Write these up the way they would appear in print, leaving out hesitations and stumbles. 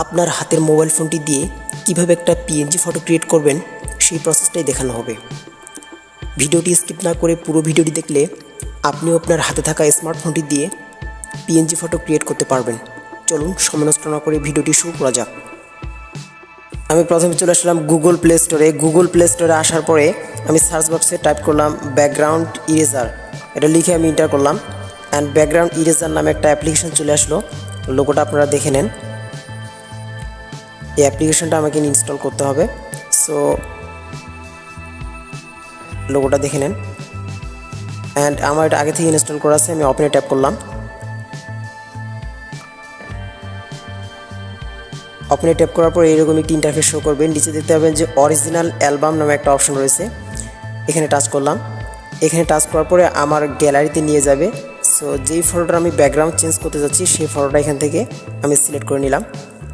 আপনার হাতের মোবাইল ফোনটি দিয়ে কিভাবে একটা পিএনজি ফটো ক্রিয়েট করবেন সেই প্রসেসটাই দেখানো হবে। ভিডিওটি স্কিপ না করে পুরো ভিডিওটি দেখলে আপনিও আপনার হাতে থাকা স্মার্টফোনটি দিয়ে পিএনজি ফটো ক্রিয়েট করতে পারবেন। চলুন সময় নষ্ট না করে ভিডিওটি শুরু করা যাক। আমি প্রথমে চলে আসলাম গুগল প্লে স্টোরে। গুগল প্লে স্টোরে আসার পরে আমি সার্চ বক্সে টাইপ করলাম ব্যাকগ্রাউন্ড ইরেজার, এটা লিখে আমি এন্টার করলাম অ্যান্ড ব্যাকগ্রাউন্ড ইরেজার নামে একটা অ্যাপ্লিকেশন চলে আসলো। লোগোটা আপনারা দেখে নেন। এই অ্যাপ্লিকেশনটা আমাকে ইনস্টল করতে হবে। সো লোগোটা দেখে নেন অ্যান্ড আমার এটা আগে থেকে ইনস্টল করা আছে। আমি ওপেনে ট্যাপ করলাম। ওপেনে ট্যাপ করার পর এইরকম একটি ইন্টারফেস শো করবে। নিচে দেখতে পাবেন যে অরিজিনাল অ্যালবাম নামে একটা অপশন রয়েছে, এখানে টাচ করলাম। এখানে টাচ করার পরে আমার গ্যালারিতে নিয়ে যাবে। সো যেই ফটোটা আমি ব্যাকগ্রাউন্ড চেঞ্জ করতে যাচ্ছি সেই ফটোটা এখান থেকে আমি সিলেক্ট করে নিলাম।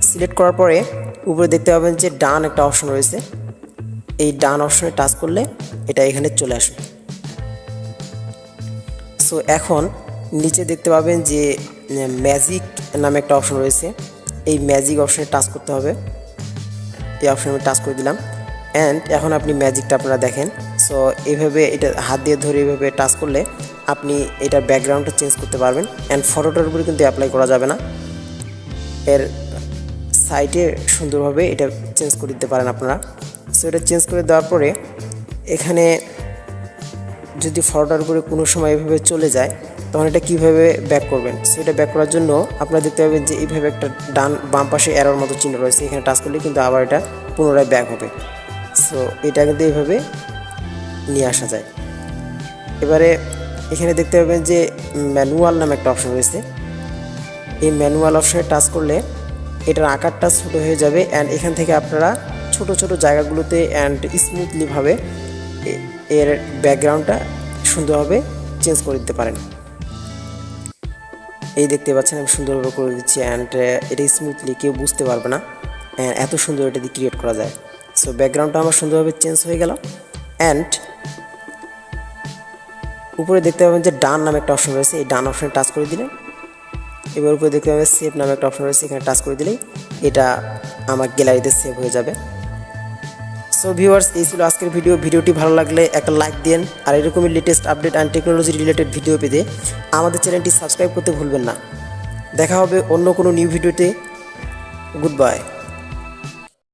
সিলেক্ট করার পরে উপরে দেখতে পাবেন যে ডান একটা অপশন রয়েছে, এই ডান অপশনে টাচ করলে এটা এখানে চলে আসবে। সো এখন নিচে দেখতে পাবেন যে ম্যাজিক নামে একটা অপশন রয়েছে, এই ম্যাজিক অপশনে টাচ করতে হবে। এই অপশনে আমি টাচ করে দিলাম অ্যান্ড এখন আপনি ম্যাজিকটা আপনারা দেখেন। সো এইভাবে এটা হাত দিয়ে ধরে এইভাবে টাচ করলে আপনি এটার ব্যাকগ্রাউন্ডটা চেঞ্জ করতে পারবেন অ্যান্ড ফটোটার উপরে কিন্তু অ্যাপ্লাই করা যাবে না, এর সাইডে সুন্দরভাবে এটা চেঞ্জ করে দিতে পারেন আপনারা। সো এটা চেঞ্জ করে দেওয়ার পরে এখানে যদি ফটোটার উপরে কোনো সময় এভাবে চলে যায় তখন এটা কীভাবে ব্যাক করবেন। সো এটা ব্যাক করার জন্য আপনারা দেখতে পাবেন যে এইভাবে একটা বাম পাশে অ্যারোর মতো চিহ্ন রয়েছে, এখানে টাচ করলে কিন্তু আবার এটা পুনরায় ব্যাক হবে। সো এটা কিন্তু এইভাবে নিয়ে আসা যায়। এবারে এখানে দেখতে পাবেন যে ম্যানুয়াল নামে একটা অপশন রয়েছে, এই ম্যানুয়াল অপশনে টাচ করলে এটার আকারটা ছোটো হয়ে যাবে অ্যান্ড এখান থেকে আপনারা ছোট ছোট জায়গাগুলোতে অ্যান্ড স্মুথলিভাবে এর ব্যাকগ্রাউন্ডটা সুন্দরভাবে চেঞ্জ করে দিতে পারেন। এই দেখতে পাচ্ছেন আমি সুন্দরভাবে করে দিচ্ছি অ্যান্ড এটা স্মুথলি কেউ বুঝতে পারবে না, এত সুন্দর এটা দিয়ে ক্রিয়েট করা যায়। সো ব্যাকগ্রাউন্ডটা আমার সুন্দরভাবে চেঞ্জ হয়ে গেল অ্যান্ড উপরে দেখতে পাবেন যে ডান নামে একটা অপশন রয়েছে, এই ডান অপশনে টাচ করে দিলে এবার উপরে দেখতে পাবেন সেভ নামে একটা অপশন রয়েছে, এখানে টাচ করে দিলেই এটা আমার গ্যালারিতে সেভ হয়ে যাবে। সো ভিউয়ার্স, এই ছিল আজকের ভিডিওটি ভালো লাগলে একটা লাইক দিন আর এরকমই latest update and technology related video পেতে আমাদের চ্যানেলটি সাবস্ক্রাইব করতে ভুলবেন না। দেখা হবে অন্য কোনো নিউ ভিডিওতে। Good bye.